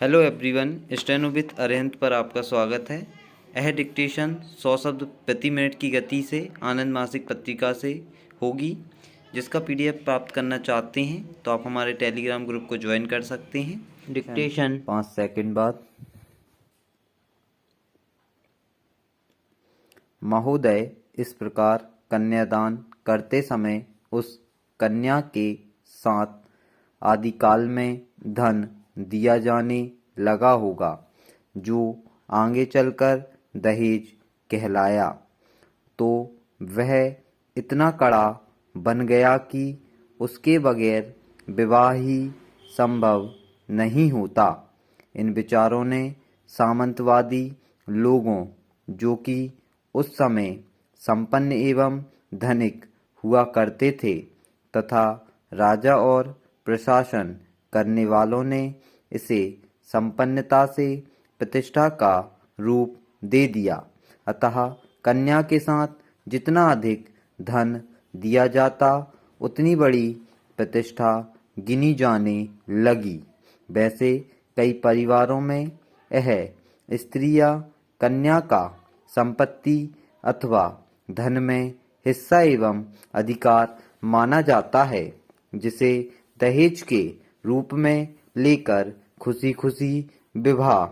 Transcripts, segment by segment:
Hello everyone, steno with Arihant पर आपका स्वागत है। यह डिक्टेशन 100 शब्द प्रति मिनट की गति से आनंद मासिक पत्रिका से होगी। जिसका पीडीएफ प्राप्त करना चाहते हैं तो आप हमारे टेलीग्राम ग्रुप को ज्वाइन कर सकते हैं। डिक्टेशन 5 सेकंड बाद। महोदय, इस प्रकार कन्यादान करते समय उस कन्या के साथ आदिकाल में धन दिया जाने लगा होगा, जो आगे चलकर दहेज कहलाया, तो वह इतना कड़ा बन गया कि उसके बगैर विवाह ही संभव नहीं होता। इन विचारों ने सामंतवादी लोगों, जो कि उस समय संपन्न एवं धनिक हुआ करते थे, तथा राजा और प्रशासन करने वालों ने इसे संपन्नता से प्रतिष्ठा का रूप दे दिया। अतः कन्या के साथ जितना अधिक धन दिया जाता, उतनी बड़ी प्रतिष्ठा गिनी जाने लगी। वैसे कई परिवारों में यह स्त्री या कन्या का संपत्ति अथवा धन में हिस्सा एवं अधिकार माना जाता है, जिसे दहेज के रूप में लेकर खुशी खुशी विवाह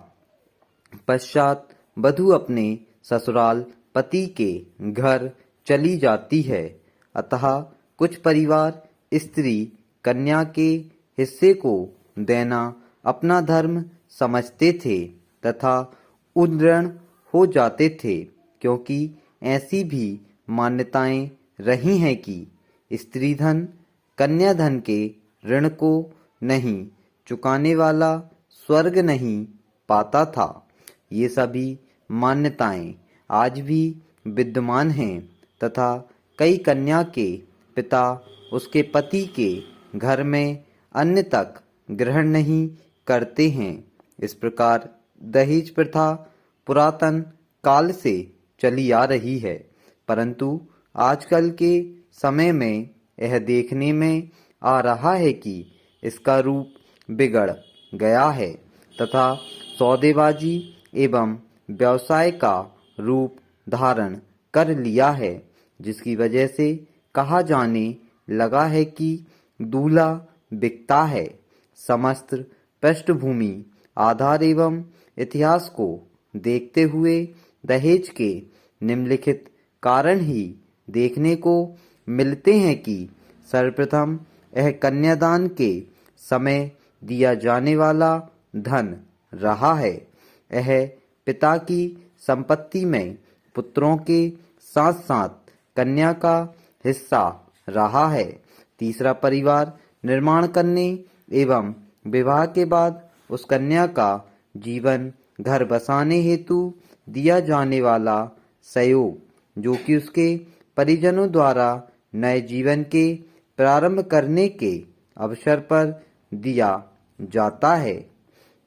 पश्चात वधू अपने ससुराल पति के घर चली जाती है। अतः कुछ परिवार स्त्री कन्या के हिस्से को देना अपना धर्म समझते थे तथा उद्ग्रहण हो जाते थे, क्योंकि ऐसी भी मान्यताएं रही हैं कि स्त्री धन कन्या धन के ऋण को नहीं चुकाने वाला स्वर्ग नहीं पाता था। ये सभी मान्यताएं आज भी विद्यमान हैं तथा कई कन्या के पिता उसके पति के घर में अन्य तक ग्रहण नहीं करते हैं। इस प्रकार दहेज प्रथा पुरातन काल से चली आ रही है, परंतु आजकल के समय में यह देखने में आ रहा है कि इसका रूप बिगड़ गया है तथा सौदेबाजी एवं व्यवसाय का रूप धारण कर लिया है, जिसकी वजह से कहा जाने लगा है कि दूल्हा बिकता है। समस्त पृष्ठभूमि, आधार एवं इतिहास को देखते हुए दहेज के निम्नलिखित कारण ही देखने को मिलते हैं कि सर्वप्रथम यह कन्यादान के समय दिया जाने वाला धन रहा है। यह पिता की संपत्ति में पुत्रों के साथ साथ कन्या का हिस्सा रहा है। तीसरा, परिवार निर्माण करने एवं विवाह के बाद उस कन्या का जीवन घर बसाने हेतु दिया जाने वाला सहयोग, जो कि उसके परिजनों द्वारा नए जीवन के प्रारंभ करने के अवसर पर दिया जाता है।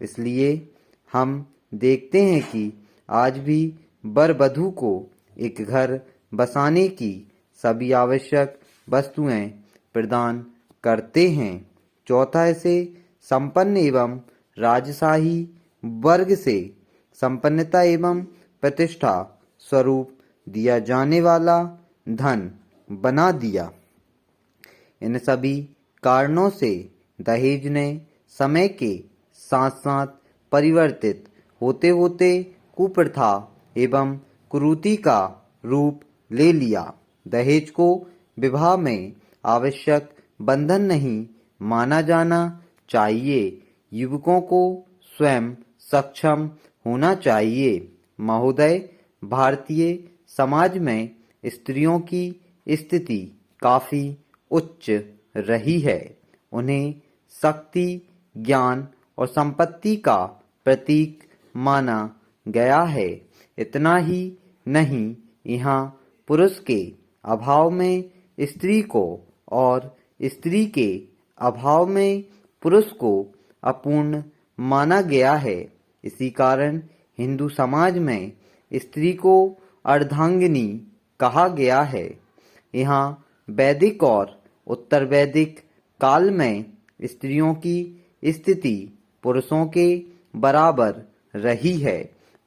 इसलिए हम देखते हैं कि आज भी वर वधू को एक घर बसाने की सभी आवश्यक वस्तुएं प्रदान करते हैं। चौथा, इसे संपन्न एवं राजशाही वर्ग से संपन्नता एवं प्रतिष्ठा स्वरूप दिया जाने वाला धन बना दिया। इन सभी कारणों से दहेज ने समय के साथ साथ परिवर्तित होते होते कुप्रथा एवं कुरीति का रूप ले लिया। दहेज को विवाह में आवश्यक बंधन नहीं माना जाना चाहिए। युवकों को स्वयं सक्षम होना चाहिए। महोदय, भारतीय समाज में स्त्रियों की स्थिति काफी उच्च रही है। उन्हें शक्ति, ज्ञान और संपत्ति का प्रतीक माना गया है। इतना ही नहीं, यहाँ पुरुष के अभाव में स्त्री को और स्त्री के अभाव में पुरुष को अपूर्ण माना गया है। इसी कारण हिंदू समाज में स्त्री को अर्धांगिनी कहा गया है। यहाँ वैदिक और उत्तर वैदिक काल में स्त्रियों की स्थिति पुरुषों के बराबर रही है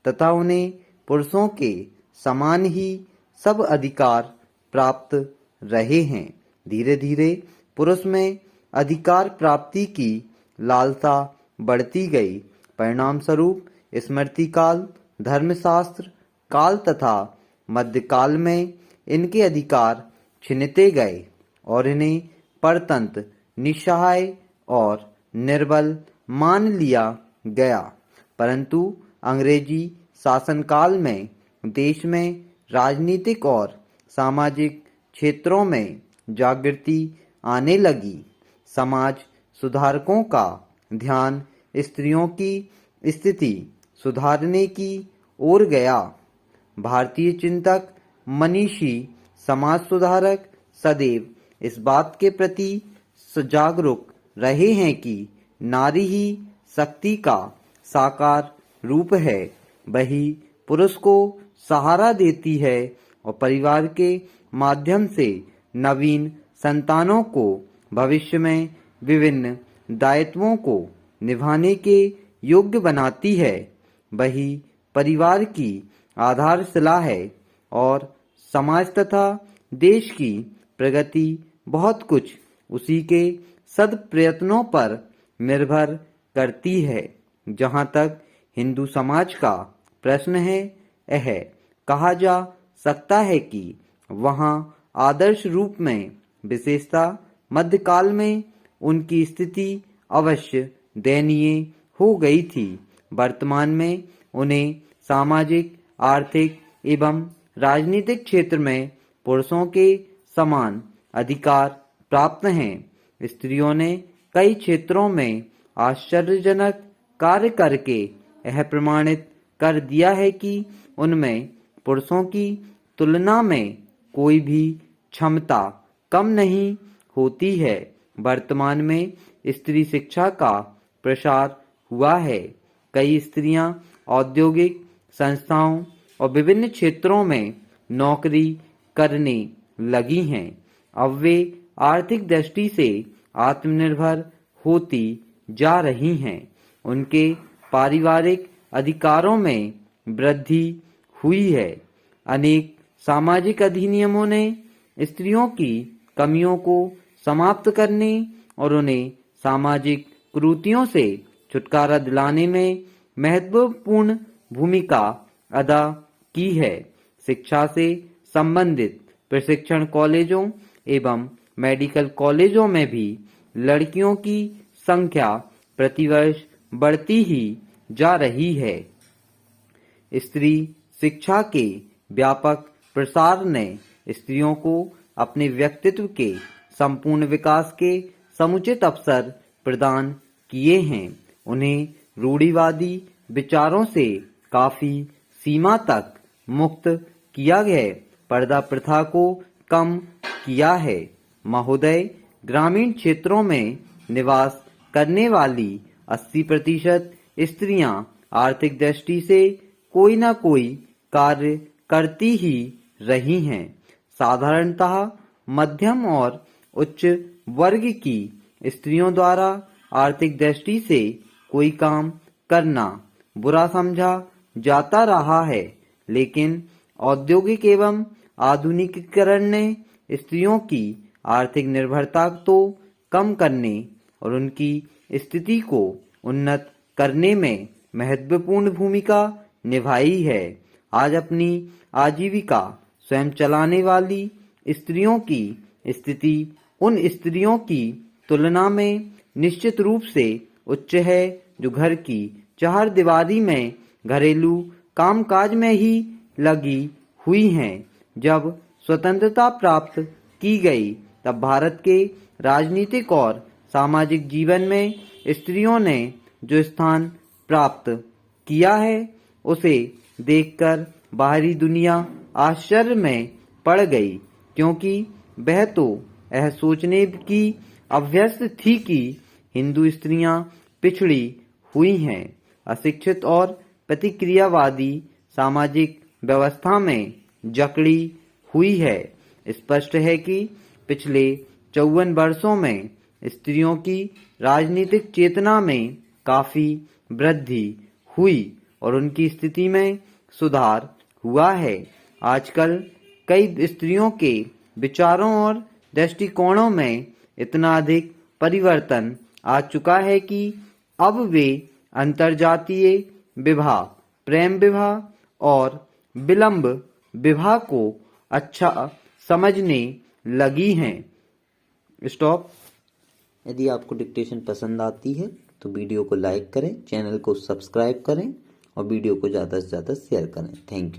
तथा उन्हें पुरुषों के समान ही सब अधिकार प्राप्त रहे हैं। धीरे धीरे पुरुष में अधिकार प्राप्ति की लालसा बढ़ती गई। परिणाम स्वरूप स्मृति काल, धर्मशास्त्र काल तथा मध्यकाल में इनके अधिकार छिनते गए और इन्हें परतंत्र, निस्सहाय और निर्बल मान लिया गया। परंतु अंग्रेजी शासनकाल में देश में राजनीतिक और सामाजिक क्षेत्रों में जागृति आने लगी। समाज सुधारकों का ध्यान स्त्रियों की स्थिति सुधारने की ओर गया। भारतीय चिंतक, मनीषी, समाज सुधारक सदैव इस बात के प्रति जागरूक रहे हैं कि नारी ही शक्ति का साकार रूप है। वही पुरुष को सहारा देती है और परिवार के माध्यम से नवीन संतानों को भविष्य में विभिन्न दायित्वों को निभाने के योग्य बनाती है। वही परिवार की आधारशिला है और समाज तथा देश की प्रगति बहुत कुछ उसी के सद्प्रयत्नों पर निर्भर करती है। जहाँ तक हिंदू समाज का प्रश्न है, यह कहा जा सकता है कि वहाँ आदर्श रूप में विशेषता मध्यकाल में उनकी स्थिति अवश्य दयनीय हो गई थी। वर्तमान में उन्हें सामाजिक, आर्थिक एवं राजनीतिक क्षेत्र में पुरुषों के समान अधिकार प्राप्त हैं। स्त्रियों ने कई क्षेत्रों में आश्चर्यजनक कार्य करके यह प्रमाणित कर दिया है कि उनमें पुरुषों की तुलना में कोई भी क्षमता कम नहीं होती है। वर्तमान में स्त्री शिक्षा का प्रसार हुआ है। कई स्त्रियां औद्योगिक संस्थाओं और विभिन्न क्षेत्रों में नौकरी करने लगी हैं। अब वे आर्थिक दृष्टि से आत्मनिर्भर होती जा रही हैं। उनके पारिवारिक अधिकारों में वृद्धि हुई है। अनेक सामाजिक अधिनियमों ने स्त्रियों की कमियों को समाप्त करने और उन्हें सामाजिक कुरीतियों से छुटकारा दिलाने में महत्वपूर्ण भूमिका अदा की है। शिक्षा से संबंधित प्रशिक्षण कॉलेजों एवं मेडिकल कॉलेजों में भी लड़कियों की संख्या प्रतिवर्ष बढ़ती ही जा रही है। स्त्री शिक्षा के व्यापक प्रसार ने स्त्रियों को अपने व्यक्तित्व के संपूर्ण विकास के समुचित अवसर प्रदान किए हैं। उन्हें रूढ़िवादी विचारों से काफी सीमा तक मुक्त किया गया, पर्दा प्रथा को कम किया है। महोदय, ग्रामीण क्षेत्रों में निवास करने वाली 80% स्त्रियां आर्थिक दृष्टि से कोई न कोई कार्य करती ही रही हैं। साधारणतः मध्यम और उच्च वर्ग की स्त्रियों द्वारा आर्थिक दृष्टि से कोई काम करना बुरा समझा जाता रहा है, लेकिन औद्योगिक एवं आधुनिकीकरण ने स्त्रियों की आर्थिक निर्भरता तो कम करने और उनकी स्थिति को उन्नत करने में महत्वपूर्ण भूमिका निभाई है। आज अपनी आजीविका स्वयं चलाने वाली स्त्रियों की स्थिति उन स्त्रियों की तुलना में निश्चित रूप से उच्च है जो घर की चारदीवारी में घरेलू कामकाज में ही लगी हुई हैं। जब स्वतंत्रता प्राप्त की गई तब भारत के राजनीतिक और सामाजिक जीवन में स्त्रियों ने जो स्थान प्राप्त किया है उसे देखकर बाहरी दुनिया आश्चर्य में पड़ गई, क्योंकि वह तो यह सोचने की अभ्यस्त थी कि हिंदू स्त्रियां पिछड़ी हुई हैं, अशिक्षित और प्रतिक्रियावादी सामाजिक व्यवस्था में जकड़ी हुई है। स्पष्ट है कि पिछले 54 वर्षों में स्त्रियों की राजनीतिक चेतना में काफी वृद्धि हुई और उनकी स्थिति में सुधार हुआ है। आजकल कई स्त्रियों के विचारों और दृष्टिकोणों में इतना अधिक परिवर्तन आ चुका है कि अब वे अंतर्जातीय विवाह, प्रेम विवाह और विलंब विवाह को अच्छा समझने लगी हैं। स्टॉप। यदि आपको डिक्टेशन पसंद आती है तो वीडियो को लाइक करें, चैनल को सब्सक्राइब करें और वीडियो को ज़्यादा से ज़्यादा शेयर करें। Thank you.